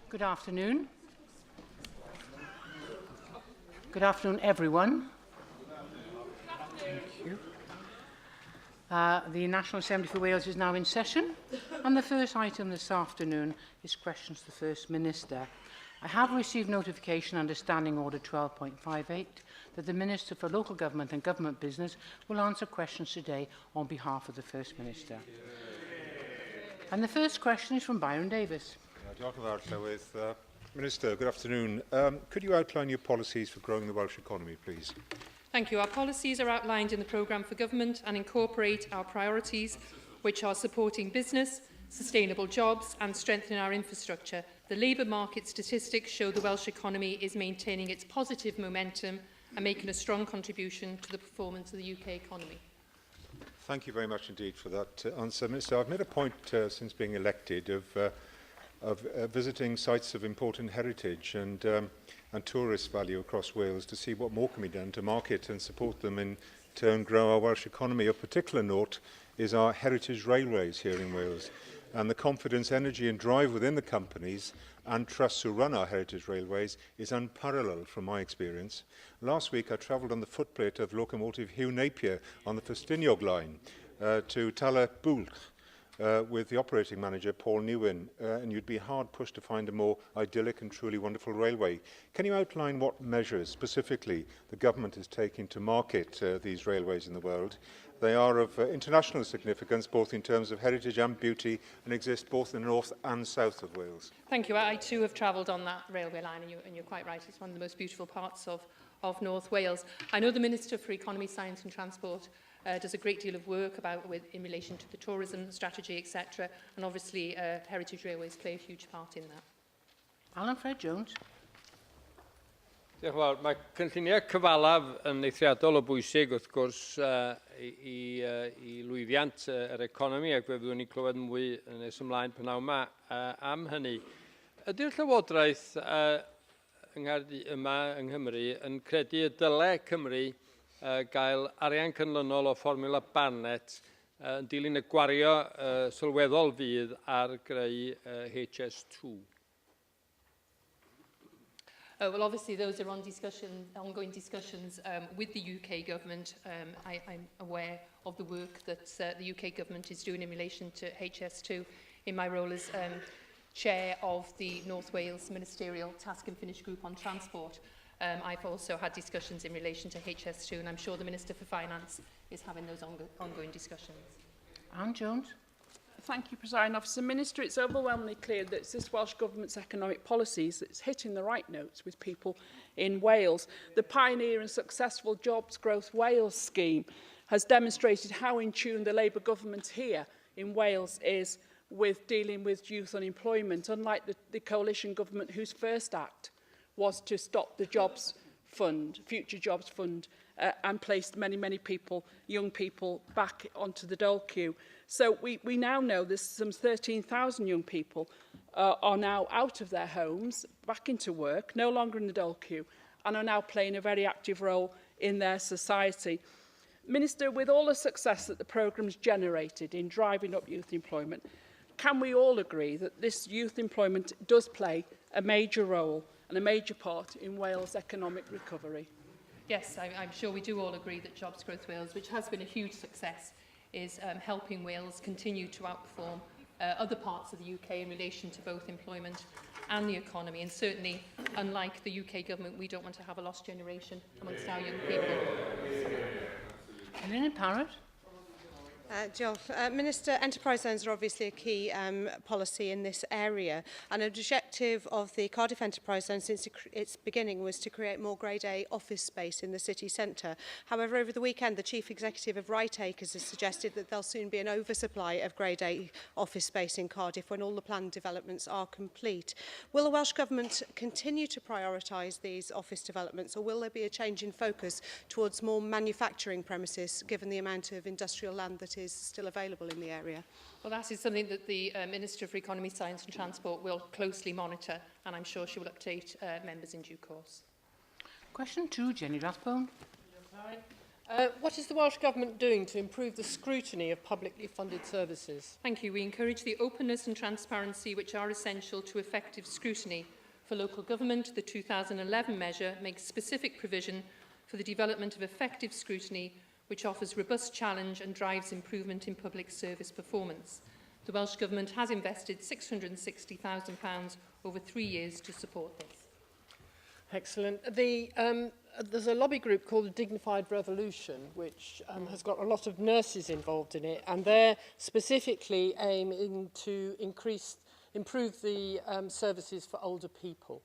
Good afternoon. Good afternoon, everyone. Thank you. The National Assembly for Wales is now in session, and the first item this afternoon is questions to the First Minister. I have received notification under Standing Order 12.58 that the Minister for Local Government and Government Business will answer questions today on behalf of the First Minister. And the first question is from Byron Davis. Minister, good afternoon. Could you outline your policies for growing the Welsh economy, please? Thank you. Our policies are outlined in the programme for government and incorporate our priorities, which are supporting business, sustainable jobs and strengthening our infrastructure. The labour market statistics show the Welsh economy is maintaining its positive momentum and making a strong contribution to the performance of the UK economy. Thank you very much indeed for that answer, Minister. I've made a point since being elected of visiting sites of important heritage and tourist value across Wales to see what more can be done to market and support them in turn grow our Welsh economy. A particular note is our heritage railways here in Wales, and the confidence, energy and drive within the companies and trusts who run our heritage railways is unparalleled from my experience. Last week I travelled on the footplate of locomotive Hugh Napier on the Cyflwynir line to Bwlch with the operating manager Paul Newin, and you'd be hard pushed to find a more idyllic and truly wonderful railway. Can you outline what measures specifically the government is taking to market these railways in the world? They are of international significance, both in terms of heritage and beauty, and exist both in the north and south of Wales. Thank you. I too have travelled on that railway line, and you're quite right. It's one of the most beautiful parts of North Wales. I know the Minister for Economy, Science and Transport does a great deal of work in relation to the tourism strategy, etc. And obviously, heritage railways play a huge part in that. Alan Fred Jones. Diolch yn fawr. Mae cynlluniau cyfalaf yn eithriadol o bwysig wrth gwrs i lwyddiant yr economi, ac fe fyddwn ni'n clywed mwy nes ymlaen pnawn yma am hynny. Ydy'r Llywodraeth yma yng Nghymru yn credu y dyle Cymru gael arian cynlynol o fformula Barnett yn dilyn y gwario sylweddol fydd ar greu HS2? Well, obviously, those are ongoing discussions with the UK government. I'm aware of the work that the UK government is doing in relation to HS2 in my role as chair of the North Wales Ministerial Task and Finish Group on Transport. I've also had discussions in relation to HS2, and I'm sure the Minister for Finance is having those ongoing discussions. Anne Jones. Thank you, Presiding Officer. Minister, it's overwhelmingly clear that it's this Welsh Government's economic policies that's hitting the right notes with people in Wales. The pioneer and successful Jobs Growth Wales scheme has demonstrated how in tune the Labour government here in Wales is with dealing with youth unemployment, unlike the coalition government whose first act was to stop the Jobs Fund, Future Jobs Fund, and placed many people, young people, back onto the dole queue. So we now know there's some 13,000 young people are now out of their homes, back into work, no longer in the dole queue, and are now playing a very active role in their society. Minister, with all the success that the programme's generated in driving up youth employment, can we all agree that this youth employment does play a major role and a major part in Wales' economic recovery? Yes, I'm sure we do all agree that Jobs Growth Wales, which has been a huge success, is helping Wales continue to outperform other parts of the UK in relation to both employment and the economy. And certainly, unlike the UK government, we don't want to have a lost generation amongst our young people. Elena Parrott. Minister, enterprise zones are obviously a key policy in this area, and an objective of the Cardiff Enterprise Zone since its beginning was to create more Grade A office space in the city centre. However, over the weekend, the Chief Executive of Right Acres has suggested that there'll soon be an oversupply of Grade A office space in Cardiff when all the planned developments are complete. Will the Welsh Government continue to prioritise these office developments, or will there be a change in focus towards more manufacturing premises, given the amount of industrial land that is still available in the area? Well, that is something that the Minister for Economy, Science and Transport will closely monitor, and I'm sure she will update members in due course. Question 2, Jenny Rathbone. What is the Welsh Government doing to improve the scrutiny of publicly funded services? Thank you. We encourage the openness and transparency which are essential to effective scrutiny. For local government, the 2011 measure makes specific provision for the development of effective scrutiny which offers robust challenge and drives improvement in public service performance. The Welsh Government has invested £660,000 over 3 years to support this. Excellent. There's a lobby group called the Dignified Revolution, which has got a lot of nurses involved in it, and they're specifically aiming to improve the services for older people.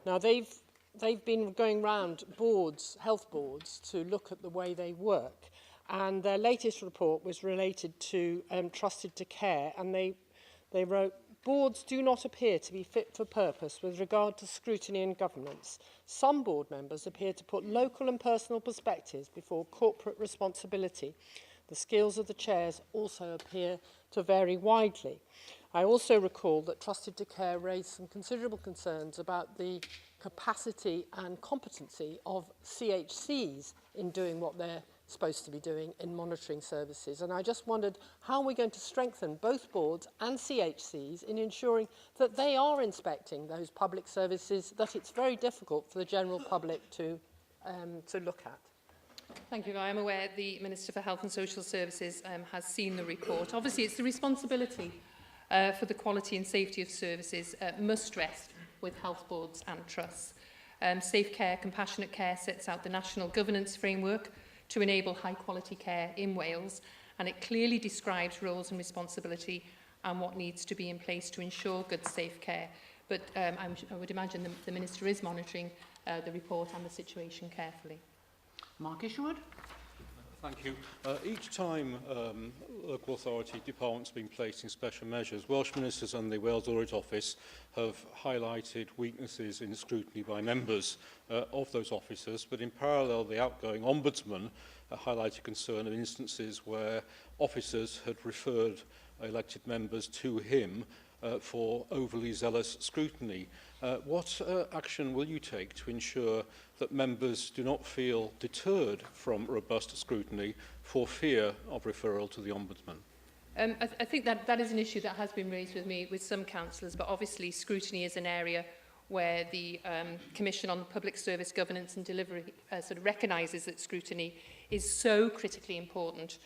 Now, they've been going round boards, health boards, to look at the way they work, and their latest report was related to trusted to care, and they wrote, boards do not appear to be fit for purpose with regard to scrutiny and governance. Some board members appear to put local and personal perspectives before corporate responsibility. The skills of the chairs also appear to vary widely. I also recall that Trusted to Care raised some considerable concerns about the capacity and competency of CHCs in doing what they're supposed to be doing in monitoring services. And I just wondered how we're going to strengthen both boards and CHCs in ensuring that they are inspecting those public services that it's very difficult for the general public to look at. Thank you. I am aware the Minister for Health and Social Services has seen the report. Obviously, it's the responsibility for the quality and safety of services must rest with health boards and trusts. Safe Care, Compassionate Care sets out the national governance framework to enable high-quality care in Wales, and it clearly describes roles and responsibility and what needs to be in place to ensure good, safe care. But I would imagine the Minister is monitoring the report and the situation carefully. Mark Isherwood. Thank you. Each time local authority departments have been placed in special measures, Welsh Ministers and the Wales Audit Office have highlighted weaknesses in scrutiny by members of those officers, but in parallel the outgoing Ombudsman highlighted concern of instances where officers had referred elected members to him for overly zealous scrutiny. What action will you take to ensure that members do not feel deterred from robust scrutiny for fear of referral to the Ombudsman? I think that is an issue that has been raised with some councillors, but obviously scrutiny is an area where the Commission on Public Service Governance and Delivery sort of recognises that scrutiny is so critically important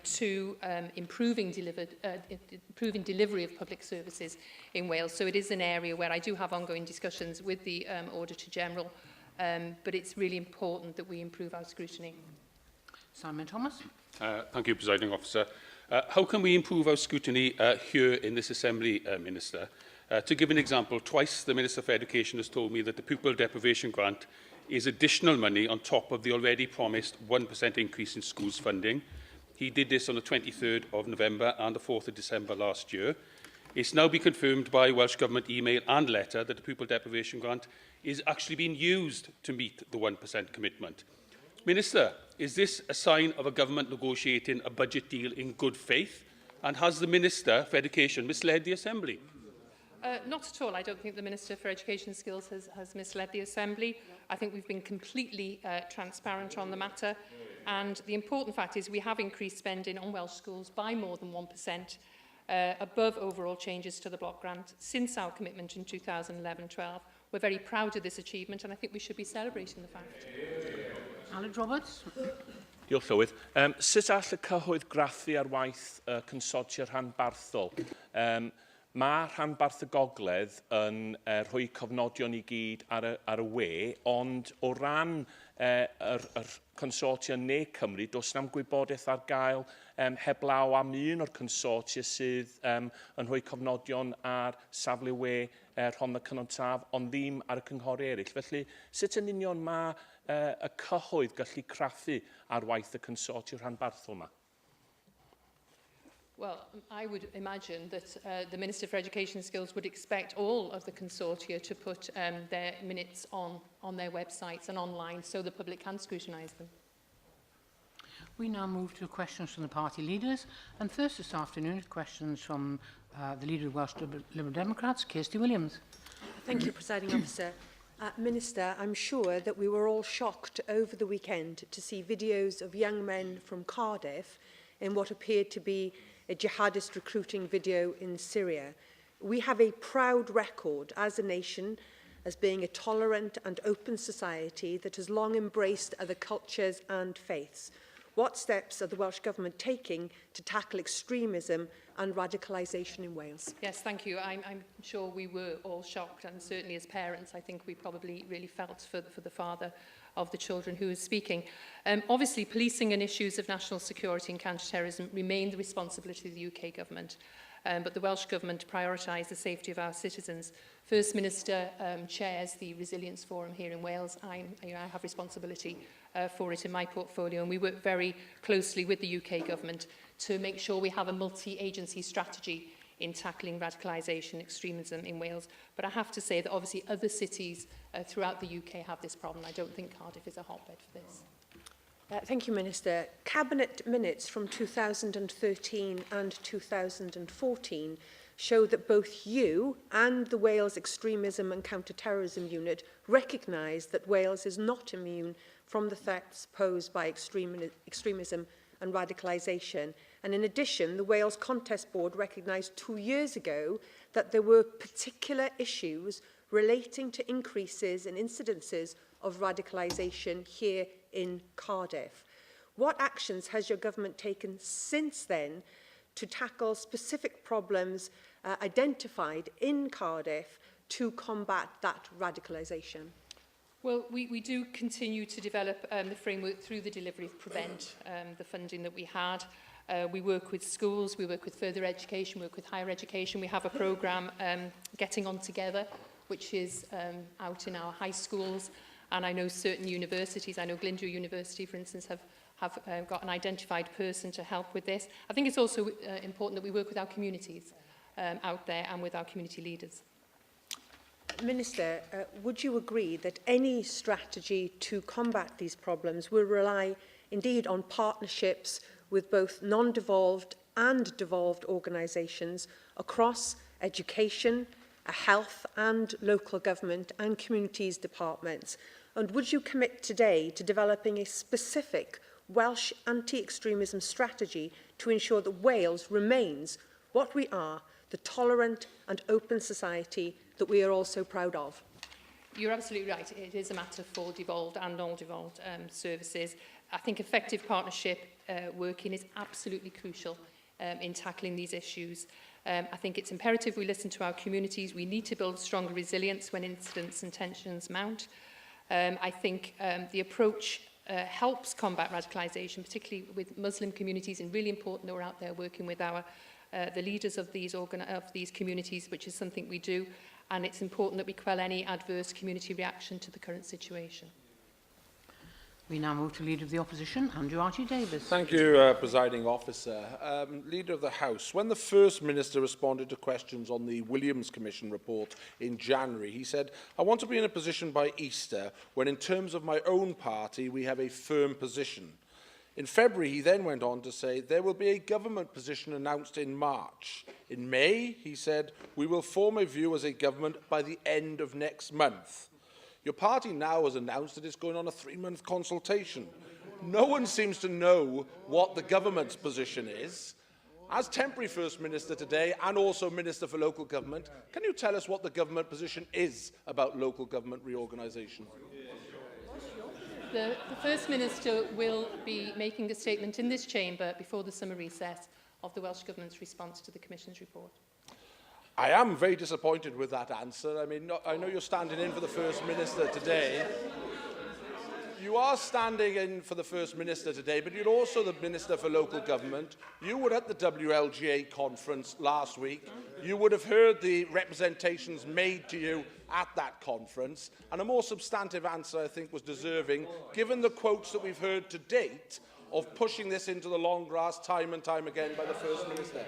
to improving delivery of public services in Wales. So it is an area where I do have ongoing discussions with the Auditor General, but it's really important that we improve our scrutiny. Simon Thomas. Thank you, Presiding Officer. How can we improve our scrutiny here in this Assembly, Minister? To give an example, twice the Minister for Education has told me that the pupil deprivation grant is additional money on top of the already promised 1% increase in schools funding. He did this on the 23rd of November and the 4th of December last year. It's now been confirmed by Welsh Government email and letter that the pupil deprivation grant is actually being used to meet the 1% commitment. Minister, is this a sign of a government negotiating a budget deal in good faith? And has the Minister for Education misled the Assembly? Not at all. I don't think the Minister for Education and Skills has misled the Assembly. I think we've been completely transparent on the matter. And the important fact is we have increased spending on Welsh schools by more than 1%, above overall changes to the block grant since our commitment in 2011-12. We're very proud of this achievement, and I think we should be celebrating the fact. Aled Roberts. Diolch Llywydd. Sut all y cyhoedd graffu ar waith consortia rhanbarthol? Mae rhanbarth y gogledd yn rhoi cofnodion I gyd ar y we, ond o ran yr consortia neu Cymru, does na'm gwybodaeth ar gael heblaw am un o'r consortia sydd yn rhoi cofnodion ar safle we Rhondda Cynon Taf, ond ddim ar y cynghori eraill. Felly, sut yn union mae y cyhoedd gallu craffu ar waith y consortia rhanbarthol yma? Well, I would imagine that the Minister for Education and Skills would expect all of the consortia to put their minutes on their websites and online so the public can scrutinise them. We now move to questions from the party leaders, and first this afternoon, questions from the Leader of Welsh Liberal Democrats, Kirsty Williams. Thank you, Presiding Officer. Minister, I'm sure that we were all shocked over the weekend to see videos of young men from Cardiff in what appeared to be a jihadist recruiting video in Syria. We have a proud record as a nation as being a tolerant and open society that has long embraced other cultures and faiths. What steps are the Welsh Government taking to tackle extremism and radicalisation in Wales? Yes, thank you. I'm sure we were all shocked, and certainly as parents, I think we probably really felt for the father of the children who was speaking. Obviously, policing and issues of national security and counter-terrorism remain the responsibility of the UK Government, but the Welsh Government prioritise the safety of our citizens. First Minister chairs the Resilience Forum here in Wales. I have responsibility for it in my portfolio, and we work very closely with the UK Government to make sure we have a multi-agency strategy in tackling radicalisation, extremism in Wales. But I have to say that obviously other cities throughout the UK have this problem. I don't think Cardiff is a hotbed for this. Thank you, Minister. Cabinet minutes from 2013 and 2014 show that both you and the Wales Extremism and Counter-Terrorism Unit recognise that Wales is not immune from the threats posed by extremism and radicalisation. And in addition, the Wales Contest Board recognised 2 years ago that there were particular issues relating to increases in incidences of radicalisation here in Cardiff. What actions has your government taken since then to tackle specific problems identified in Cardiff to combat that radicalisation? Well, we do continue to develop the framework through the delivery of Prevent, the funding that we had. We work with schools, we work with further education, we work with higher education. We have a programme, Getting On Together, which is out in our high schools. And I know certain universities, I know Glyndŵr University, for instance, have got an identified person to help with this. I think it's also important that we work with our communities out there and with our community leaders. Minister, would you agree that any strategy to combat these problems will rely indeed on partnerships with both non-devolved and devolved organisations across education, health and local government and communities departments? And would you commit today to developing a specific Welsh anti-extremism strategy to ensure that Wales remains what we are, the tolerant and open society that we are all so proud of? You're absolutely right. It is a matter for devolved and non-devolved services. I think effective partnership working is absolutely crucial in tackling these issues. I think it's imperative we listen to our communities. We need to build stronger resilience when incidents and tensions mount. I think the approach helps combat radicalisation, particularly with Muslim communities, and really important that we're out there working with the leaders of these communities, which is something we do. And it's important that we quell any adverse community reaction to the current situation. We now move to Leader of the Opposition, Andrew Archie-Davies. Thank you, Presiding Officer. Leader of the House, when the First Minister responded to questions on the Williams Commission report in January, he said, "I want to be in a position by Easter when, in terms of my own party, we have a firm position." In February, he then went on to say, "There will be a government position announced in March." In May, he said, "We will form a view as a government by the end of next month." Your party now has announced that it's going on a 3-month consultation. No one seems to know what the government's position is. As temporary First Minister today and also Minister for Local Government, can you tell us what the government position is about local government reorganisation? The First Minister will be making a statement in this chamber before the summer recess of the Welsh Government's response to the Commission's report. I am very disappointed with that answer. I mean, I know you're standing in for the First Minister today. You are standing in for the First Minister today, but you're also the Minister for Local Government. You were at the WLGA conference last week. You would have heard the representations made to you at that conference, and a more substantive answer, I think, was deserving, given the quotes that we've heard to date of pushing this into the long grass time and time again by the First Minister.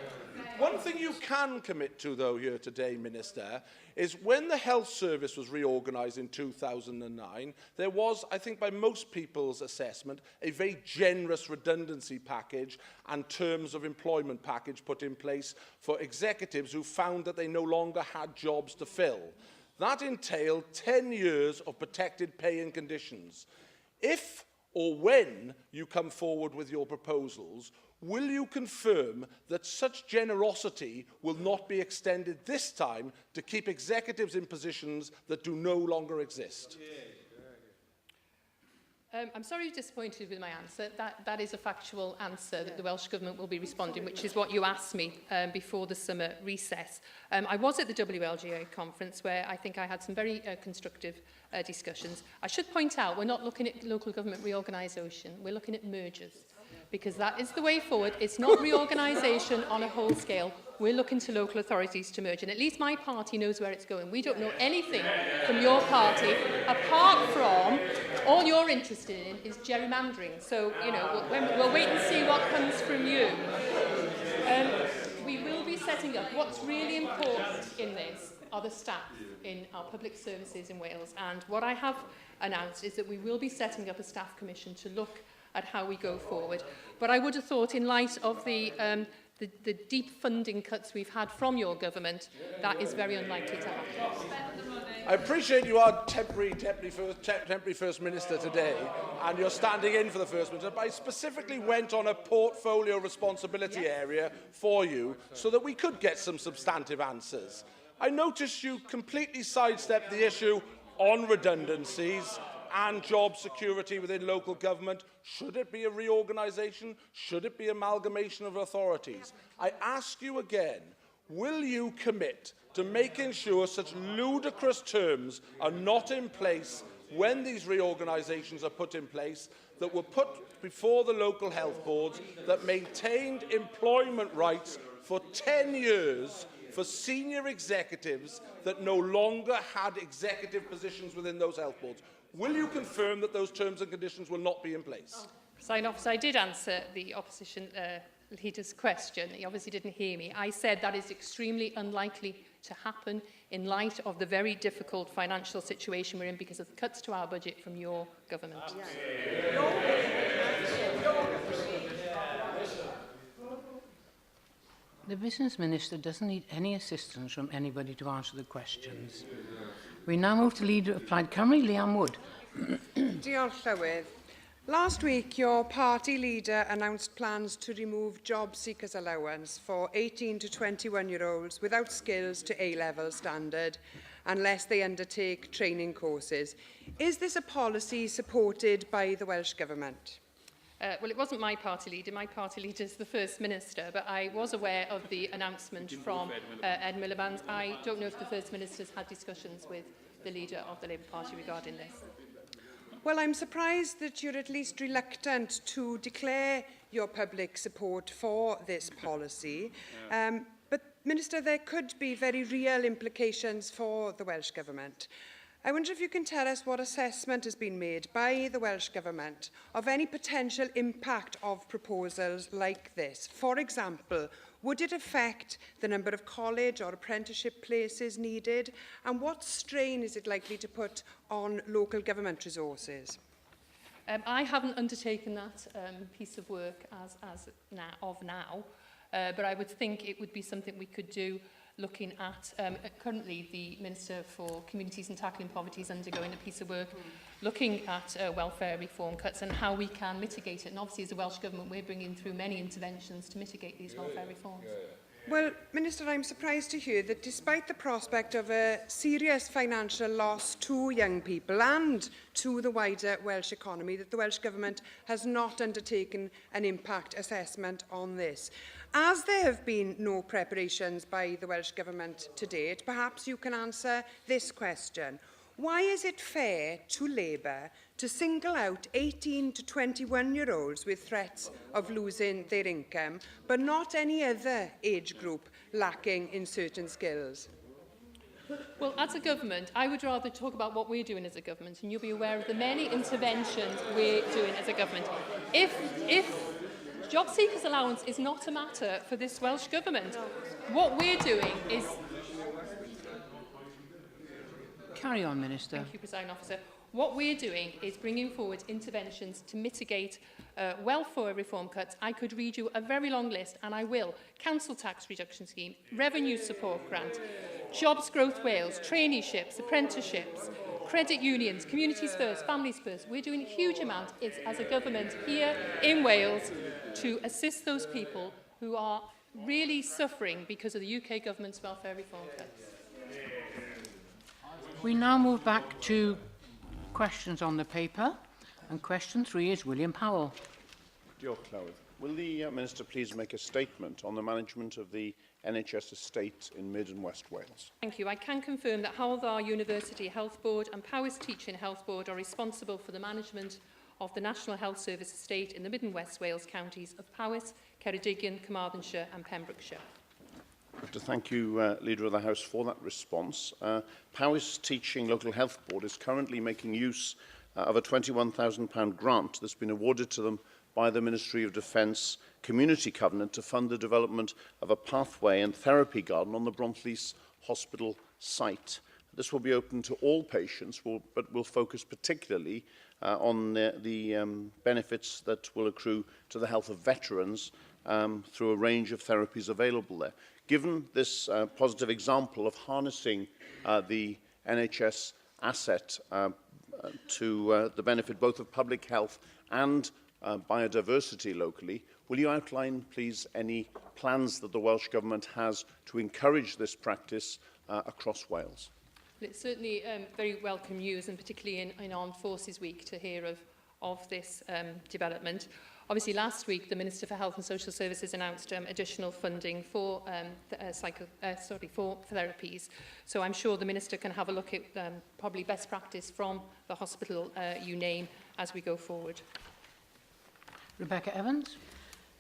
One thing you can commit to, though, here today, Minister, is when the Health Service was reorganised in 2009, there was, I think by most people's assessment, a very generous redundancy package and terms of employment package put in place for executives who found that they no longer had jobs to fill. That entailed 10 years of protected pay and conditions. If or when you come forward with your proposals, will you confirm that such generosity will not be extended this time to keep executives in positions that do no longer exist? I'm sorry you're disappointed with my answer. That is a factual answer that the Welsh Government will be responding, which is what you asked me before the summer recess. I was at the WLGA conference where I think I had some very constructive discussions. I should point out we're not looking at local government reorganisation, we're looking at mergers, because that is the way forward. It's not reorganisation on a whole scale. We're looking to local authorities to merge, and at least my party knows where it's going. We don't know anything from your party, apart from all you're interested in is gerrymandering. So, you know, we'll wait and see what comes from you. We will be setting up, what's really important in this are the staff in our public services in Wales, and what I have announced is that we will be setting up a staff commission to look at how we go forward. But I would have thought, in light of the deep funding cuts we've had from your government, that is very unlikely to happen. I appreciate you are temporary First Minister today, and you're standing in for the First Minister, but I specifically went on a portfolio responsibility area for you so that we could get some substantive answers. I noticed you completely sidestepped the issue on redundancies and job security within local government. Should it be a reorganisation? Should it be amalgamation of authorities? I ask you again, will you commit to making sure such ludicrous terms are not in place when these reorganisations are put in place, that were put before the local health boards, that maintained employment rights for 10 years for senior executives that no longer had executive positions within those health boards? Will you confirm that those terms and conditions will not be in place? Presiding Officer, I did answer the opposition leader's question. He obviously didn't hear me. I said that is extremely unlikely to happen in light of the very difficult financial situation we're in because of the cuts to our budget from your government. The Business Minister doesn't need any assistance from anybody to answer the questions. We now move to Leader of Plaid Cymru, Liam Wood. Diolch, Llywydd. Last week, your party leader announced plans to remove job seekers allowance for 18 to 21-year-olds without skills to A-level standard unless they undertake training courses. Is this a policy supported by the Welsh Government? Well, it wasn't my party leader. My party leader is the First Minister, but I was aware of the announcement from Ed Miliband. I don't know if the First Minister's had discussions with the leader of the Labour Party regarding this. Well, I'm surprised that you're at least reluctant to declare your public support for this policy. But, Minister, there could be very real implications for the Welsh Government. I wonder if you can tell us what assessment has been made by the Welsh Government of any potential impact of proposals like this. For example, would it affect the number of college or apprenticeship places needed? And what strain is it likely to put on local government resources? I haven't undertaken that piece of work as of now, but I would think it would be something we could do looking at, currently the Minister for Communities and Tackling Poverty is undergoing a piece of work looking at welfare reform cuts and how we can mitigate it. And obviously as a Welsh Government we're bringing through many interventions to mitigate these welfare reforms. Well, Minister, I'm surprised to hear that despite the prospect of a serious financial loss to young people and to the wider Welsh economy, that the Welsh Government has not undertaken an impact assessment on this. As there have been no preparations by the Welsh Government to date, perhaps you can answer this question. Why is it fair to Labour to single out 18 to 21-year-olds with threats of losing their income, but not any other age group lacking in certain skills? Well, as a government, I would rather talk about what we're doing as a government, and you'll be aware of the many interventions we're doing as a government. If job seekers allowance is not a matter for this Welsh Government, what we're doing is... Carry on, Minister. Thank you, Presiding Officer. What we're doing is bringing forward interventions to mitigate welfare reform cuts. I could read you a very long list, and I will. Council tax reduction scheme, revenue support grant, Jobs Growth Wales, traineeships, apprenticeships, credit unions, communities first, families first. We're doing a huge amount as a government here in Wales to assist those people who are really suffering because of the UK government's welfare reform cuts. We now move back to questions on the paper, and question 3 is William Powell. Diolch, Llywydd. Will the Minister please make a statement on the management of the NHS estate in Mid and West Wales? Thank you. I can confirm that Hywel Dda University Health Board and Powys Teaching Health Board are responsible for the management of the National Health Service estate in the Mid and West Wales counties of Powys, Ceredigion, Carmarthenshire and Pembrokeshire. I have to thank you, Leader of the House, for that response. Powys Teaching Local Health Board is currently making use of a £21,000 grant that's been awarded to them by the Ministry of Defence Community Covenant to fund the development of a pathway and therapy garden on the Bronfleece Hospital site. This will be open to all patients, but will focus particularly on the benefits that will accrue to the health of veterans through a range of therapies available there. Given this positive example of harnessing the NHS asset to the benefit both of public health and biodiversity locally, will you outline, please, any plans that the Welsh Government has to encourage this practice across Wales? Well, it's certainly very welcome news, and particularly in Armed Forces Week, to hear of this development. Obviously, last week, the Minister for Health and Social Services announced additional funding for for therapies. So I'm sure the Minister can have a look at probably best practice from the hospital you name as we go forward. Rebecca Evans.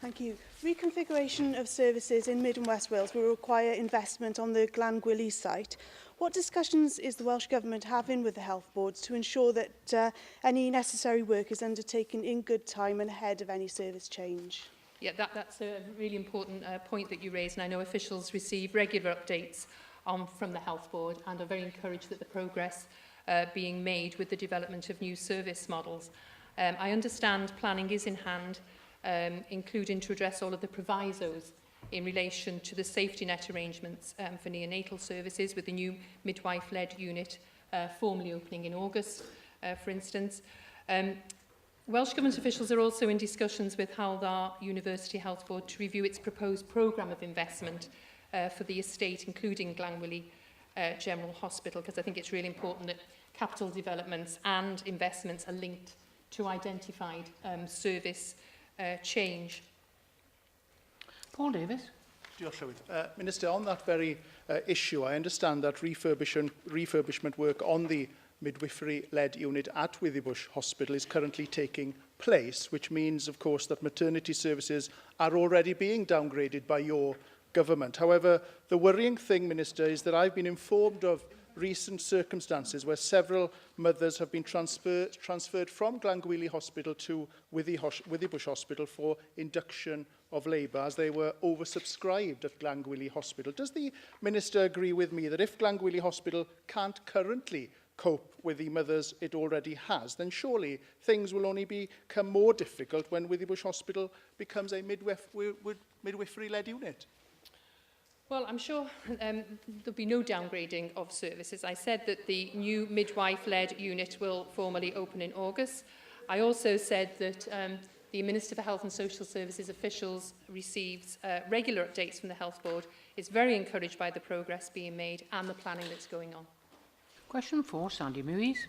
Thank you. Reconfiguration of services in Mid and West Wales will require investment on the Glangwili site. What discussions is the Welsh Government having with the health boards to ensure that any necessary work is undertaken in good time and ahead of any service change? Yeah, that's a really important point that you raised, and I know officials receive regular updates from the health board and are very encouraged that the progress being made with the development of new service models. I understand planning is in hand, including to address all of the provisos in relation to the safety net arrangements for neonatal services, with the new midwife-led unit formally opening in August, for instance. Welsh Government officials are also in discussions with Hywel Dda University Health Board to review its proposed programme of investment for the estate, including Glangwili General Hospital, because I think it's really important that capital developments and investments are linked to identified service change. Paul Davis. Diolch, Llywydd. Minister, on that very issue, I understand that refurbishment work on the midwifery-led unit at Withybush Hospital is currently taking place, which means, of course, that maternity services are already being downgraded by your government. However, the worrying thing, Minister, is that I've been informed of recent circumstances where several mothers have been transferred from Glangwili Hospital to Withybush Hospital for induction of labour, as they were oversubscribed at Glangwili Hospital. Does the Minister agree with me that if Glangwili Hospital can't currently cope with the mothers it already has, then surely things will only become more difficult when Withybush Hospital becomes a midwifery-led unit? Well, I'm sure there'll be no downgrading of services. I said that the new midwife-led unit will formally open in August. I also said that the Minister for Health and Social Services officials receives regular updates from the Health Board, is very encouraged by the progress being made and the planning that's going on. Question 4, Sandy Muiz.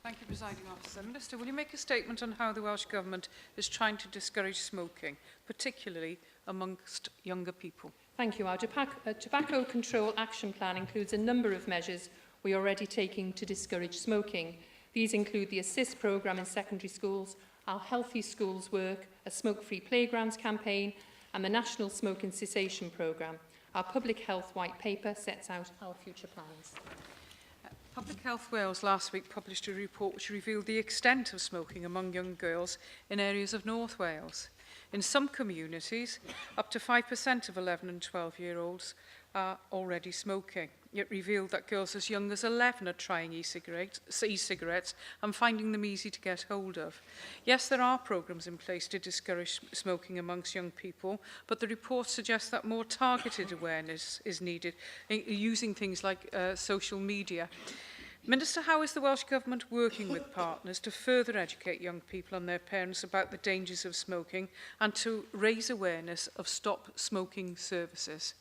Thank you, Presiding Officer. Minister, will you make a statement on how the Welsh Government is trying to discourage smoking, particularly amongst younger people? Thank you. Our Tobacco Control Action Plan includes a number of measures we are already taking to discourage smoking. These include the Assist programme in secondary schools, our Healthy Schools work, a Smoke-Free Playgrounds campaign, and the National Smoking Cessation programme. Our Public Health White Paper sets out our future plans. Public Health Wales last week published a report which revealed the extent of smoking among young girls in areas of North Wales. In some communities, up to 5% of 11 and 12-year-olds are already smoking. It revealed that girls as young as 11 are trying e-cigarettes and finding them easy to get hold of. Yes, there are programmes in place to discourage smoking amongst young people, but the report suggests that more targeted awareness is needed, using things like social media. Minister, how is the Welsh Government working with partners to further educate young people and their parents about the dangers of smoking and to raise awareness of stop smoking services?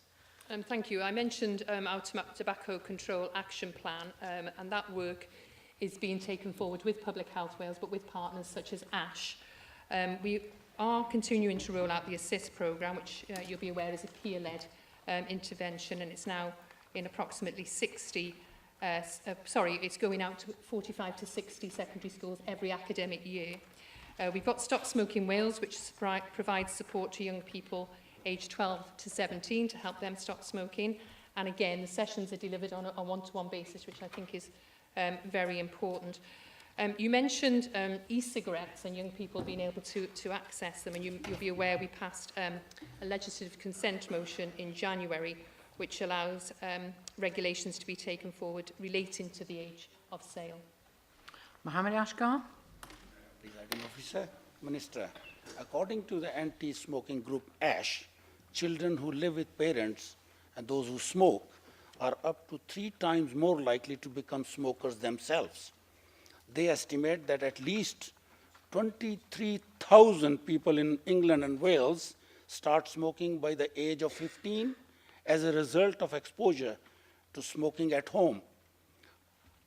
Thank you. I mentioned our Tobacco Control Action Plan, and that work is being taken forward with Public Health Wales, but with partners such as ASH. We are continuing to roll out the Assist programme, which you'll be aware is a peer-led intervention, and it's now in approximately 60 it's going out to 45 to 60 secondary schools every academic year. We've got Stop Smoking Wales, which provides support to young people aged 12 to 17 to help them stop smoking. And again, the sessions are delivered on a one-to-one basis, which I think is very important. You mentioned e-cigarettes and young people being able to access them, and you'll be aware we passed a legislative consent motion in January, which allows regulations to be taken forward relating to the age of sale. Mohammed Ashgar. Presiding Officer, Minister, according to the anti-smoking group ASH, children who live with parents and those who smoke are up to 3 times more likely to become smokers themselves. They estimate that at least 23,000 people in England and Wales start smoking by the age of 15 as a result of exposure to smoking at home.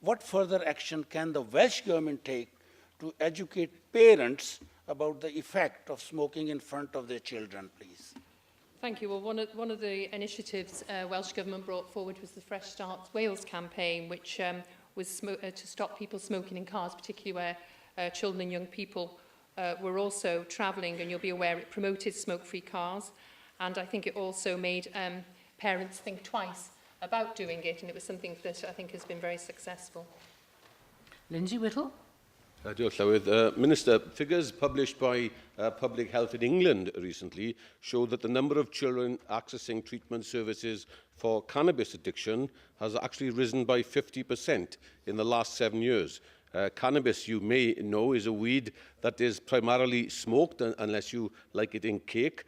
What further action can the Welsh Government take to educate parents about the effect of smoking in front of their children, please? Thank you. Well, one of the initiatives Welsh Government brought forward was the Fresh Start Wales campaign, which was to stop people smoking in cars, particularly where children and young people were also travelling, and you'll be aware it promoted smoke-free cars, and I think it also made parents think twice about doing it, and it was something that I think has been very successful. Lindsay Whittle. Diolch Llywydd. Minister, figures published by Public Health in England recently show that the number of children accessing treatment services for cannabis addiction has actually risen by 50% in the last 7 years. Cannabis, you may know, is a weed that is primarily smoked unless you like it in cake.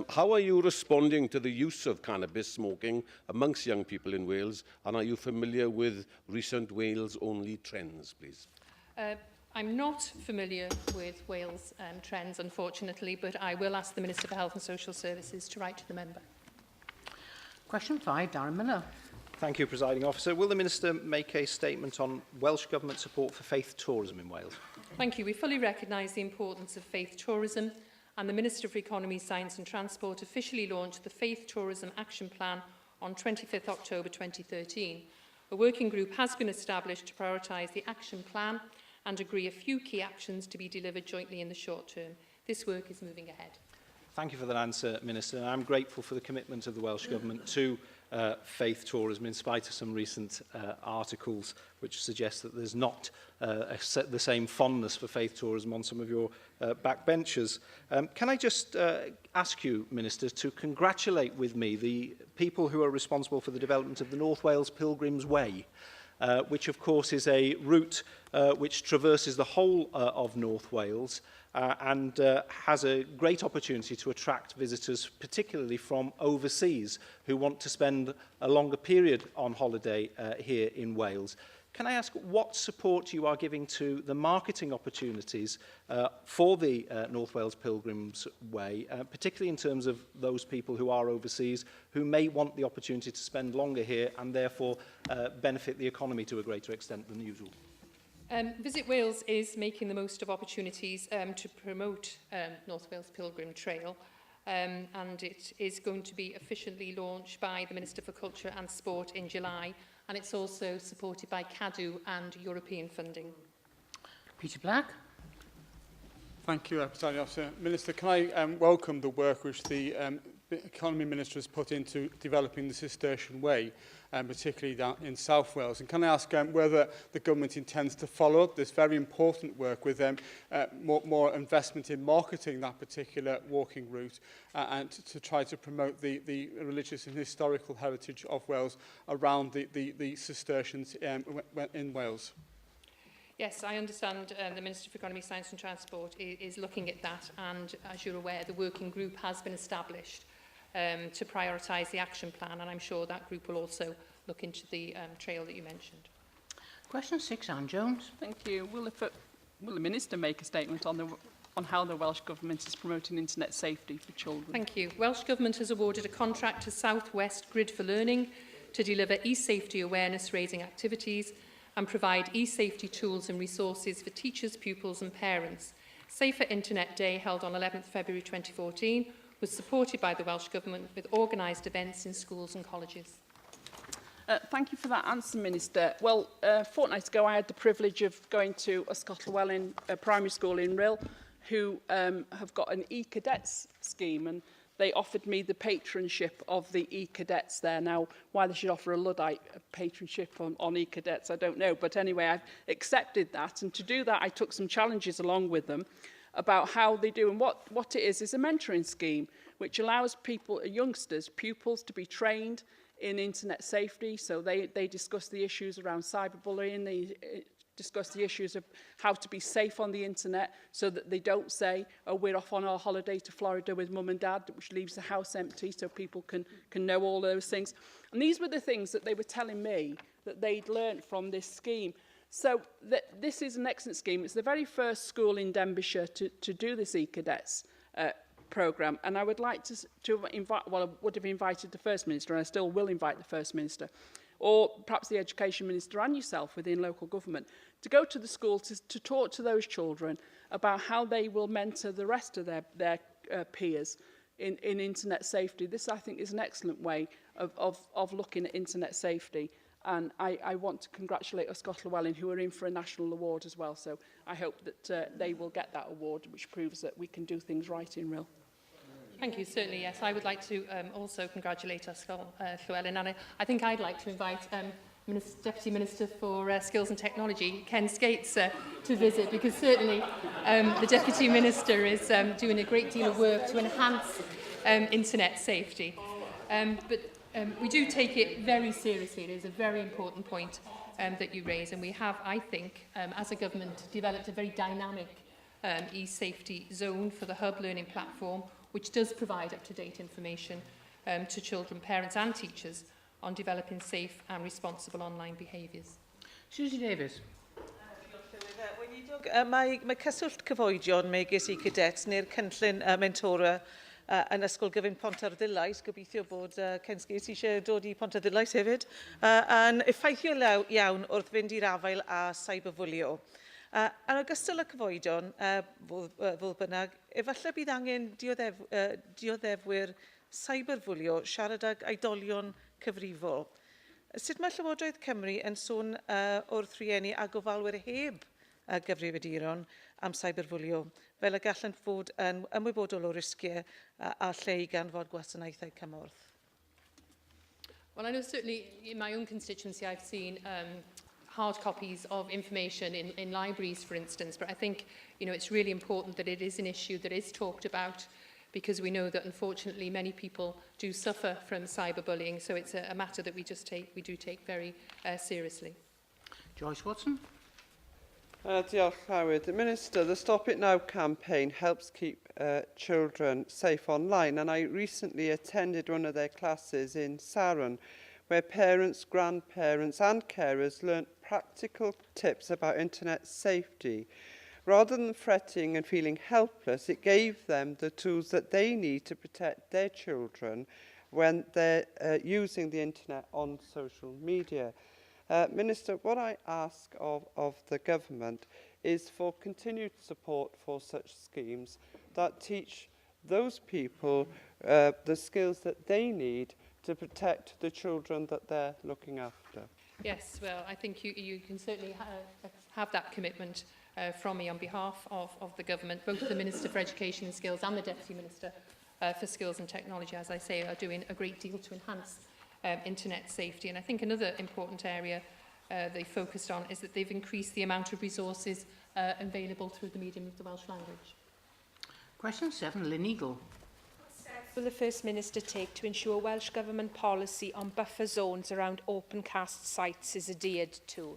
How are you responding to the use of cannabis smoking amongst young people in Wales, and are you familiar with recent Wales-only trends, please? I'm not familiar with Wales trends, unfortunately, but I will ask the Minister for Health and Social Services to write to the member. Question 5, Darren Miller. Thank you, Presiding Officer. Will the Minister make a statement on Welsh Government support for faith tourism in Wales? Thank you. We fully recognise the importance of faith tourism, and the Minister for Economy, Science and Transport officially launched the Faith Tourism Action Plan on 25th October 2013. A working group has been established to prioritise the action plan and agree a few key actions to be delivered jointly in the short term. This work is moving ahead. Thank you for that answer, Minister. And I'm grateful for the commitment of the Welsh Government to faith tourism, in spite of some recent articles which suggest that there's not the same fondness for faith tourism on some of your backbenchers. Can I just ask you, Minister, to congratulate with me the people who are responsible for the development of the North Wales Pilgrims Way, which of course is a route which traverses the whole of North Wales and has a great opportunity to attract visitors, particularly from overseas, who want to spend a longer period on holiday here in Wales. Can I ask what support you are giving to the marketing opportunities for the North Wales Pilgrims Way, particularly in terms of those people who are overseas, who may want the opportunity to spend longer here and therefore benefit the economy to a greater extent than usual? Visit Wales is making the most of opportunities to promote North Wales Pilgrim Trail, and it is going to be officially launched by the Minister for Culture and Sport in July, and it's also supported by CADU and European funding. Peter Black. Thank you, Presiding Officer. Minister, can I welcome the work which the Economy Minister has put into developing the Cistercian way, particularly down in South Wales. And can I ask whether the government intends to follow up this very important work with more investment in marketing that particular walking route and to try to promote the religious and historical heritage of Wales around the Cistercians in Wales? Yes, I understand the Minister for Economy, Science and Transport is looking at that, and as you're aware, the working group has been established to prioritise the action plan, and I'm sure that group will also look into the trail that you mentioned. Question 6, Anne Jones. Thank you. Will the Minister make a statement on how the Welsh Government is promoting internet safety for children? Thank you. Welsh Government has awarded a contract to South West Grid for Learning to deliver e-safety awareness raising activities and provide e-safety tools and resources for teachers, pupils and parents. Safer Internet Day, held on 11th February 2014, was supported by the Welsh Government with organised events in schools and colleges. Thank you for that answer, Minister. Well, a fortnight ago I had the privilege of going to Yscotell Llawn primary school in Rhyl, who have got an e-cadets scheme, and they offered me the patronship of the e-cadets there. Now, why they should offer a Luddite patronship on e-cadets, I don't know. But anyway, I've accepted that. And to do that, I took some challenges along with them about how they do. And what it is a mentoring scheme, which allows people, youngsters, pupils, to be trained in internet safety. So they discuss the issues around cyberbullying. They discuss the issues of how to be safe on the internet so that they don't say, oh, we're off on our holiday to Florida with mum and dad, which leaves the house empty, so people can know all those things. And these were the things that they were telling me that they'd learned from this scheme. So this is an excellent scheme. It's the very first school in Denbighshire to do this e-cadets programme. And I would like to invite, well, I would have invited the First Minister, and I still will invite the First Minister, or perhaps the Education Minister and yourself within local government, to go to the school to talk to those children about how they will mentor the rest of their peers in internet safety. This, I think, is an excellent way of looking at internet safety. And I want to congratulate Yscotell Llawn, who are in for a national award as well. So I hope that they will get that award, which proves that we can do things right in Rhyl. Thank you. Certainly, yes. I would like to also congratulate Yscotell Llawn, and I think I'd like to invite Deputy Minister for Skills and Technology, Ken Skates, to visit, because certainly the Deputy Minister is doing a great deal of work to enhance internet safety. But we do take it very seriously. It is a very important point that you raise, and we have, I think, as a government, developed a very dynamic e-safety zone for the Hub Learning platform, which does provide up-to-date information to children, parents and teachers on developing safe and responsible online behaviours. Susie Davies. Mae cyswllt cyfoedion megis i cadets neu'r cynllun mentora yn ysgol gyfun Pontarddulais, gobeithio bod Ken Skates eisiau dod i Pontarddulais hefyd, yn effeithiol iawn wrth fynd i'r afael a cyberbwlio. Yn ogystal â cyfoedion, fodd bynnag, efallai bydd angen dioddefwyr cyberbwlio siarad ag oedolion cyfrifol. Sut mae Llywodraeth Cymru yn sôn wrth rhieni a gofalwyr heb gyfrifiaduron am cyberbwlio, fel y gallant fod yn ymwybodol o risgiau a lle i ganfod gwasanaethau cymorth? Well, I know certainly in my own constituency I've seen hard copies of information in libraries, for instance, but I think it's really important that it is an issue that is talked about, because we know that unfortunately many people do suffer from cyberbullying, so it's a matter that we do take very seriously. Joyce Watson. Diolch, Howard. Minister, the Stop It Now campaign helps keep children safe online, and I recently attended one of their classes in Saron, where parents, grandparents and carers learnt practical tips about internet safety. Rather than fretting and feeling helpless, it gave them the tools that they need to protect their children when they're using the internet on social media. Minister, what I ask of the government is for continued support for such schemes that teach those people the skills that they need to protect the children that they're looking after. Yes, well, I think you can certainly have that commitment from me on behalf of the government. Both the Minister for Education and Skills and the Deputy Minister for Skills and Technology, as I say, are doing a great deal to enhance internet safety. And I think another important area they focused on is that they've increased the amount of resources available through the medium of the Welsh language. Question 7, Lynn Eagle. What steps will the First Minister take to ensure Welsh Government policy on buffer zones around open cast sites is adhered to?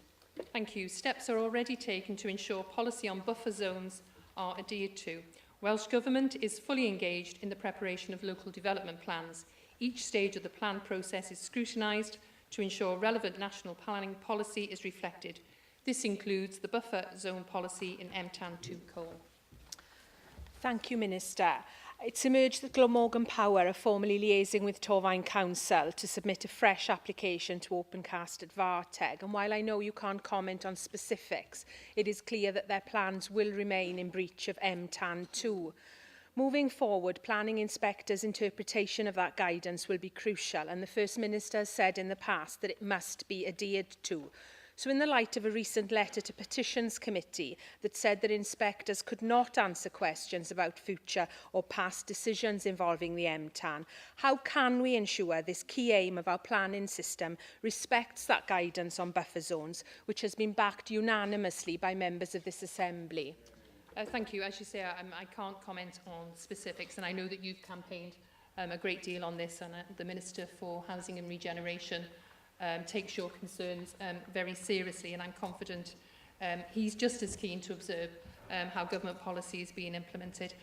Thank you. Steps are already taken to ensure policy on buffer zones are adhered to. Welsh Government is fully engaged in the preparation of local development plans. Each stage of the plan process is scrutinised to ensure relevant national planning policy is reflected. This includes the buffer zone policy in MTAN2 Cole. Thank you, Minister. It's emerged that Glamorgan Power are formally liaising with Torfaen Council to submit a fresh application to Opencast at Farteg. And while I know you can't comment on specifics, it is clear that their plans will remain in breach of MTAN2. Moving forward, planning inspectors' interpretation of that guidance will be crucial, and the First Minister has said in the past that it must be adhered to. So in the light of a recent letter to Petitions Committee that said that inspectors could not answer questions about future or past decisions involving the MTAN, how can we ensure this key aim of our planning system respects that guidance on buffer zones, which has been backed unanimously by members of this Assembly? Thank you. As you say, I can't comment on specifics, and I know that you've campaigned a great deal on this, and the Minister for Housing and Regeneration takes your concerns very seriously, and I'm confident he's just as keen to observe how government policy is being implemented.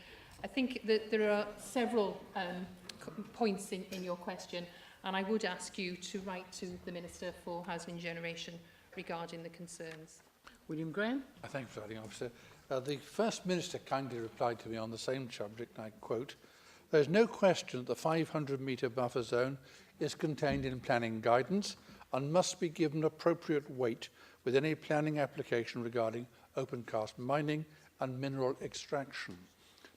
I think that there are several points in your question, and I would ask you to write to the Minister for Housing and Regeneration regarding the concerns. William Graham. Thank you, Presiding Officer. The First Minister kindly replied to me on the same subject, and I quote, "There is no question that the 500-metre buffer zone is contained in planning guidance and must be given appropriate weight with any planning application regarding open-cast mining and mineral extraction.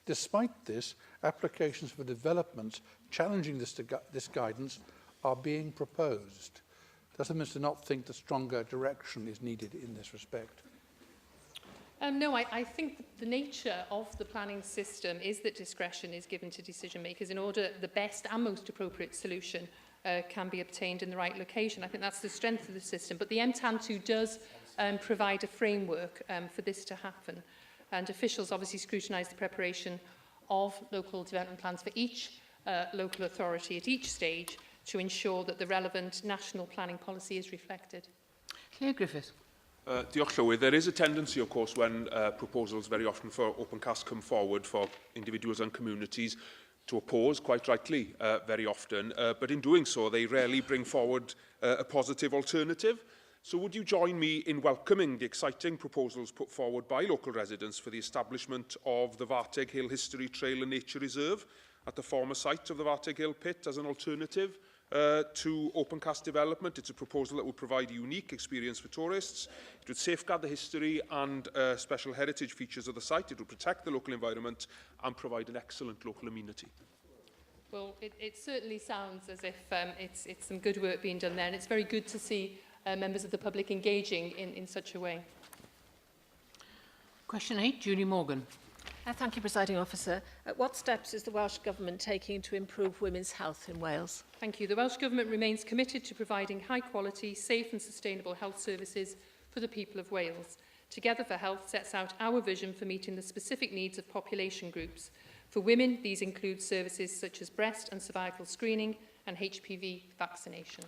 Despite this, applications for developments challenging this guidance are being proposed." Does the Minister not think that stronger direction is needed in this respect? No, I think that the nature of the planning system is that discretion is given to decision makers in order the best and most appropriate solution can be obtained in the right location. I think that's the strength of the system. But the MTAN2 does provide a framework for this to happen. And officials obviously scrutinise the preparation of local development plans for each local authority at each stage to ensure that the relevant national planning policy is reflected. Claire Griffiths. Diolch Llywydd. There is a tendency, of course, when proposals very often for opencast come forward for individuals and communities to oppose, quite rightly, very often. But in doing so, they rarely bring forward a positive alternative. So would you join me in welcoming the exciting proposals put forward by local residents for the establishment of the Farteg Hill History Trail and Nature Reserve at the former site of the Farteg Hill pit as an alternative to opencast development? It's a proposal that would provide a unique experience for tourists. It would safeguard the history and special heritage features of the site. It would protect the local environment and provide an excellent local amenity. Well, it certainly sounds as if it's some good work being done there, and it's very good to see members of the public engaging in such a way. Question 8, Julie Morgan. Thank you, Presiding Officer. What steps is the Welsh Government taking to improve women's health in Wales? Thank you. The Welsh Government remains committed to providing high-quality, safe and sustainable health services for the people of Wales. Together for Health sets out our vision for meeting the specific needs of population groups. For women, these include services such as breast and cervical screening and HPV vaccination.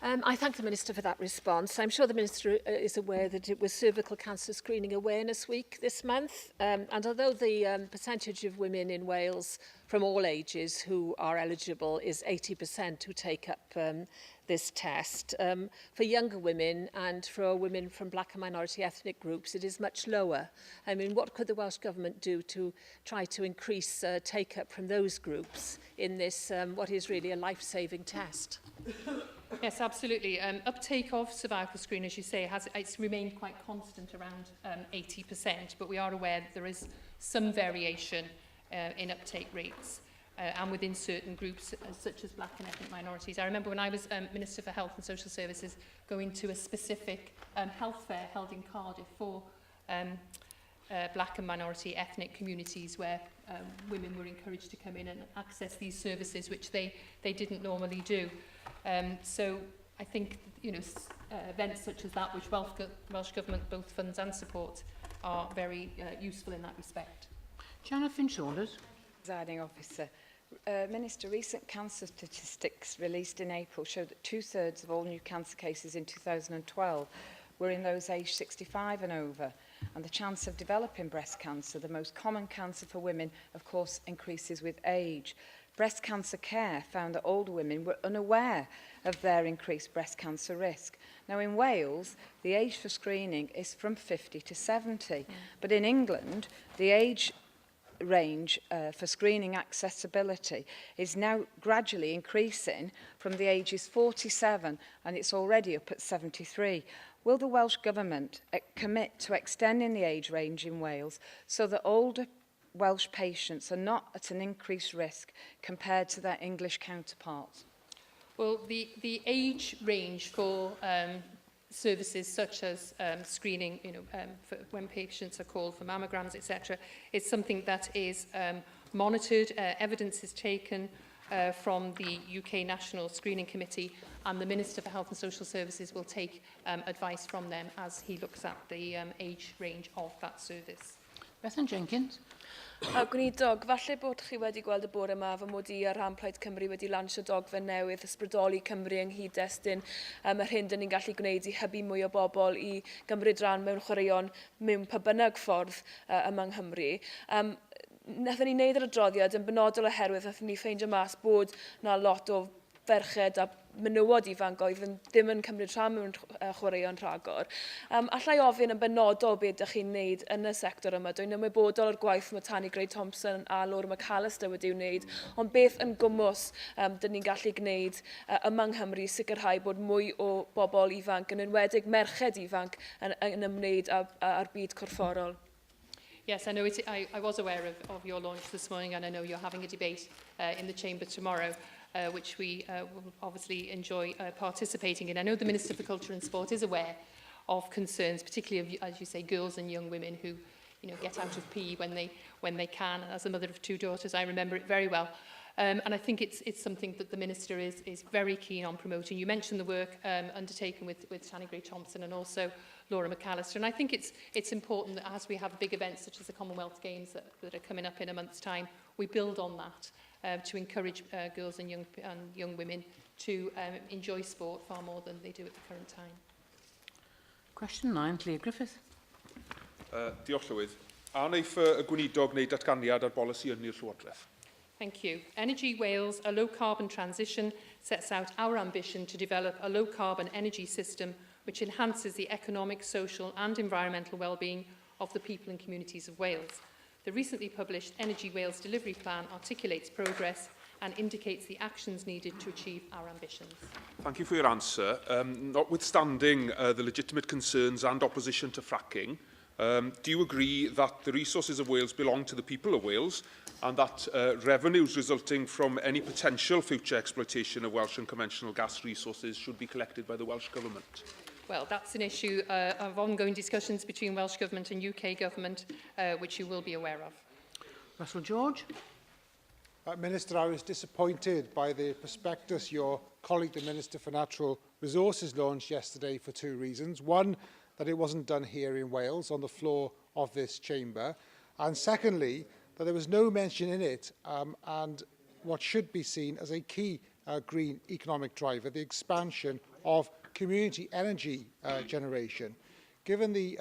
I thank the Minister for that response. I'm sure the Minister is aware that it was Cervical Cancer Screening Awareness Week this month, and although the percentage of women in Wales from all ages who are eligible is 80% who take up this test, for younger women and for women from black and minority ethnic groups it is much lower. I mean, what could the Welsh Government do to try to increase take-up from those groups in this, what is really a life-saving test? Yes, absolutely. Uptake of cervical screen, as you say, it's remained quite constant around 80%, but we are aware that there is some variation in uptake rates and within certain groups, such as black and ethnic minorities. I remember when I was Minister for Health and Social Services going to a specific health fair held in Cardiff for black and minority ethnic communities where women were encouraged to come in and access these services, which they didn't normally do. So I think, you know, events such as that, which Welsh Government both funds and support, are very useful in that respect. Jonathan Saunders. Presiding Officer. Minister, recent cancer statistics released in April show that 2/3 of all new cancer cases in 2012 were in those aged 65 and over, and the chance of developing breast cancer, the most common cancer for women, of course, increases with age. Breast cancer care found that older women were unaware of their increased breast cancer risk. Now, in Wales, the age for screening is from 50 to 70, but in England, the age range for screening accessibility is now gradually increasing from the ages 47, and it's already up at 73. Will the Welsh Government commit to extending the age range in Wales so that older Welsh patients are not at an increased risk compared to their English counterparts? Well, the age range for services such as screening, you know, for when patients are called for mammograms, etc., is something that is monitored. Evidence is taken from the UK National Screening Committee, and the Minister for Health and Social Services will take advice from them as he looks at the age range of that service. Bethan Jenkins. Weinidogion, falle bod chi wedi gweld y bore yma fy mod I a rhan Plaid Cymru wedi lansio dogfen newydd ysbrydoli Cymru yng nghyd-destun yr hyn dyn ni'n gallu gwneud I hybu mwy o bobl I gymryd rhan mewn chwaraeon mewn pa bynnag ffordd yma yng Nghymru. Nathon ni wneud yr adroddiad yn benodol oherwydd nathon ni ffeindio mas bod na lot o ferched a menywod ifanc oedd ddim yn cymryd rhan mewn chwaraeon rhagor. Allai ofyn yn benodol beth ydych chi'n wneud yn y sector yma. Dwi'n ymwybodol o'r gwaith mae Tani Grey Thompson a Laura McAllister wedi wneud, ond beth yn gwmws dyn ni'n gallu gwneud yma yng Nghymru sicrhau bod mwy o bobl ifanc, yn enwedig merched ifanc, yn ymwneud â'r byd corfforol. Yes, I know I was aware of your launch this morning, and I know you're having a debate in the Chamber tomorrow, which we will obviously enjoy participating in. I know the Minister for Culture and Sport is aware of concerns, particularly of, as you say, girls and young women who, you know, get out of PE when they can. As a mother of 2 daughters, I remember it very well. And I think it's something that the Minister is very keen on promoting. You mentioned the work undertaken with Tani Grey Thompson and also Laura McAllister. And I think it's important that as we have big events such as the Commonwealth Games that are coming up in a month's time, we build on that to encourage girls and young women to enjoy sport far more than they do at the current time. Question 9, Clear Griffith. Diolch Llywydd. A wneith y Gweinidog wneud datganiad ar bolisi yn i'r Llywodraeth? Thank you. Energy Wales, a low-carbon transition, sets out our ambition to develop a low-carbon energy system which enhances the economic, social and environmental well-being of the people and communities of Wales. The recently published Energy Wales Delivery Plan articulates progress and indicates the actions needed to achieve our ambitions. Thank you for your answer. Notwithstanding the legitimate concerns and opposition to fracking, do you agree that the resources of Wales belong to the people of Wales and that revenues resulting from any potential future exploitation of Welsh and conventional gas resources should be collected by the Welsh Government? Well, that's an issue of ongoing discussions between Welsh Government and UK Government, which you will be aware of. Russell George. Minister, I was disappointed by the prospectus your colleague, the Minister for Natural Resources, launched yesterday for 2 reasons. One, that it wasn't done here in Wales on the floor of this chamber. And secondly, that there was no mention in it and what should be seen as a key green economic driver, the expansion of community energy generation. Given the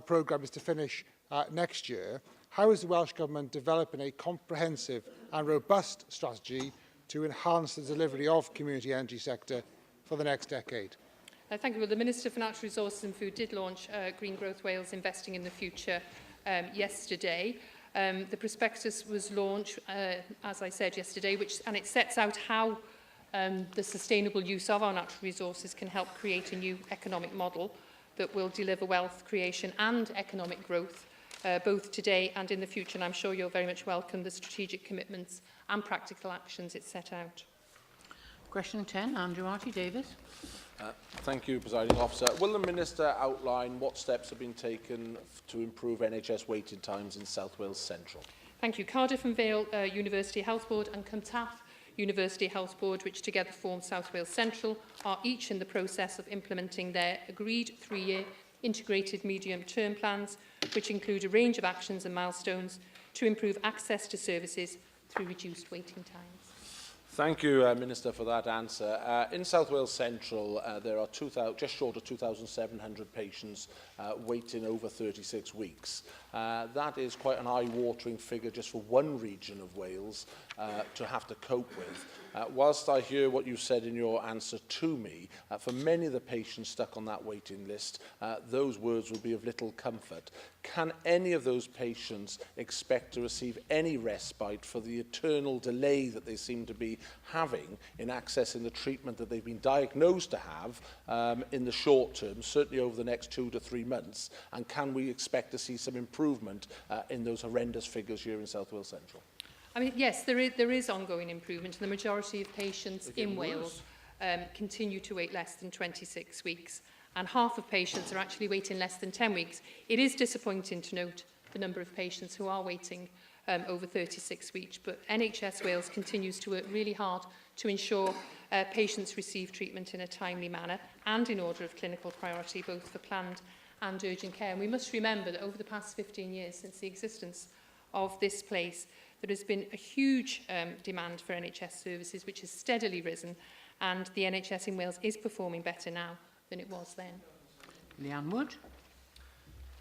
programme is to finish next year, how is the Welsh Government developing a comprehensive and robust strategy to enhance the delivery of community energy sector for the next decade? Thank you. Well, the Minister for Natural Resources and Food did launch Green Growth Wales Investing in the Future yesterday. The prospectus was launched, as I said yesterday, and it sets out how the sustainable use of our natural resources can help create a new economic model that will deliver wealth creation and economic growth, both today and in the future. And I'm sure you'll very much welcome the strategic commitments and practical actions it set out. Question 10, Andrew Arty Davis. Thank you, Presiding Officer. Will the Minister outline what steps have been taken to improve NHS waiting times in South Wales Central? Thank you. Cardiff and Vale University Health Board and Cwmtaf University Health Board, which together form South Wales Central, are each in the process of implementing their agreed 3-year integrated medium-term plans, which include a range of actions and milestones to improve access to services through reduced waiting times. Thank you, Minister, for that answer. In South Wales Central, there are just short of 2,700 patients waiting over 36 weeks. That is quite an eye-watering figure just for one region of Wales to have to cope with. Whilst I hear what you said in your answer to me, for many of the patients stuck on that waiting list, those words will be of little comfort. Can any of those patients expect to receive any respite for the eternal delay that they seem to be having in accessing the treatment that they've been diagnosed to have in the short term, certainly over the next 2 to 3 months? And can we expect to see some improvement in those horrendous figures here in South Wales Central? I mean, yes, there is ongoing improvement, and the majority of patients in Wales continue to wait less than 26 weeks, and half of patients are actually waiting less than 10 weeks. It is disappointing to note the number of patients who are waiting over 36 weeks, but NHS Wales continues to work really hard to ensure patients receive treatment in a timely manner and in order of clinical priority, both for planned and urgent care. And we must remember that over the past 15 years since the existence of this place, there has been a huge demand for NHS services, which has steadily risen, and the NHS in Wales is performing better now than it was then. Leanne Wood.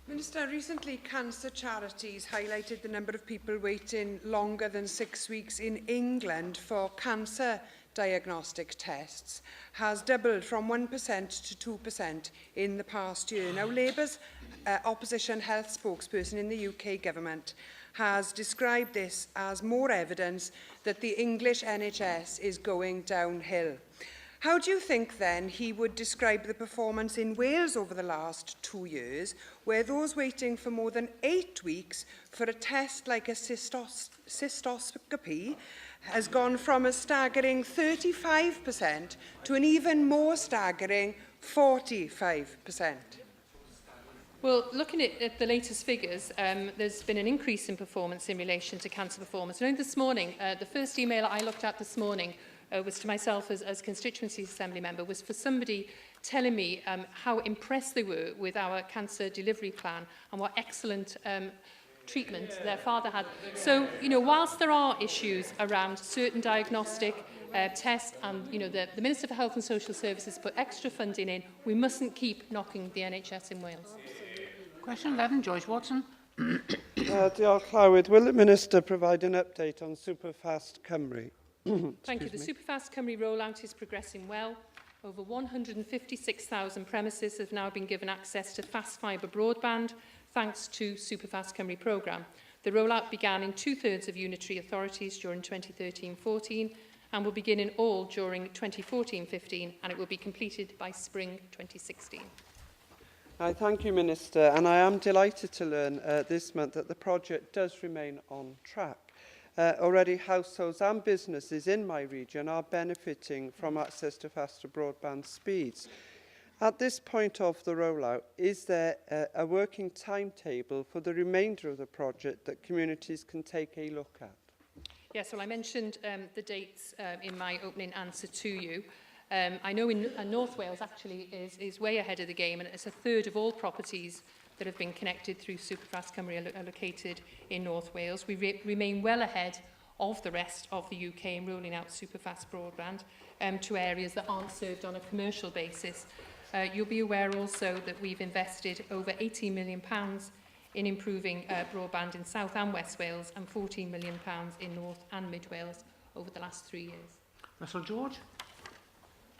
Minister, recently cancer charities highlighted the number of people waiting longer than 6 weeks in England for cancer diagnostic tests has doubled from 1% to 2% in the past year. Now, Labour's opposition health spokesperson in the UK government has described this as more evidence that the English NHS is going downhill. How do you think, then, he would describe the performance in Wales over the last 2 years, where those waiting for more than 8 weeks for a test like a cystoscopy has gone from a staggering 35% to an even more staggering 45%? Well, looking at the latest figures, there's been an increase in performance in relation to cancer performance. And this morning, the first email I looked at this morning was to myself as constituency assembly member, was for somebody telling me how impressed they were with our cancer delivery plan and what excellent treatment their father had. So, you know, whilst there are issues around certain diagnostic tests and, you know, the Minister for Health and Social Services put extra funding in, we mustn't keep knocking the NHS in Wales. Question 11, Joyce Watson. Diolch, Llywyd. Will the Minister provide an update on Superfast Cymru? Thank you. The Superfast Cymru rollout is progressing well. Over 156,000 premises have now been given access to fast fibre broadband thanks to Superfast Cymru programme. The rollout began in 2/3 of unitary authorities during 2013-14 and will begin in all during 2014-15, and it will be completed by spring 2016. I thank you, Minister, and I am delighted to learn this month that the project does remain on track. Already households and businesses in my region are benefiting from access to faster broadband speeds. At this point of the rollout, is there a working timetable for the remainder of the project that communities can take a look at? Yes, well, I mentioned the dates in my opening answer to you. I know in North Wales actually is way ahead of the game, and it's 1/3 of all properties that have been connected through Superfast Cymru are located in North Wales. We remain well ahead of the rest of the UK in rolling out Superfast broadband to areas that aren't served on a commercial basis. You'll be aware also that we've invested over £18 million in improving broadband in South and West Wales and £14 million in North and Mid Wales over the last 3 years. Russell George.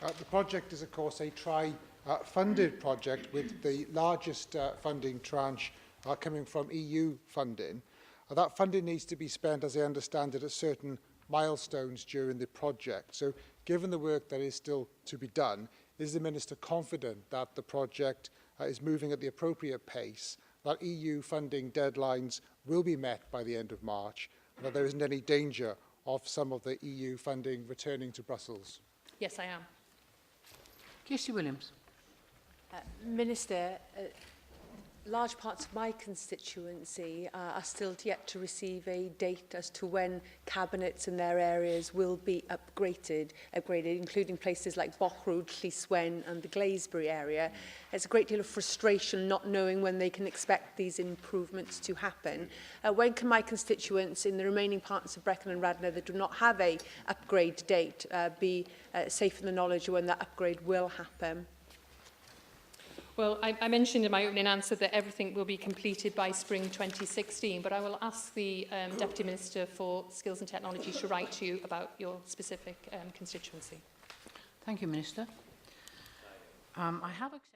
The project is, of course, a funded project with the largest funding tranche coming from EU funding. That funding needs to be spent, as I understand it, at certain milestones during the project. So, given the work that is still to be done, is the Minister confident that the project is moving at the appropriate pace, that EU funding deadlines will be met by the end of March, and that there isn't any danger of some of the EU funding returning to Brussels? Yes, I am. Casey Williams. Minister, large parts of my constituency are still yet to receive a date as to when cabinets in their areas will be upgraded, including places like Bochrwyd, Llyswen and the Glaisbury area. There's a great deal of frustration not knowing when they can expect these improvements to happen. When can my constituents in the remaining parts of Brecon and Radnor that do not have a upgrade date be safe in the knowledge of when that upgrade will happen? Well, I mentioned in my opening answer that everything will be completed by spring 2016, but I will ask the Deputy Minister for Skills and Technology to write to you about your specific constituency. Thank you, Minister. I have accepted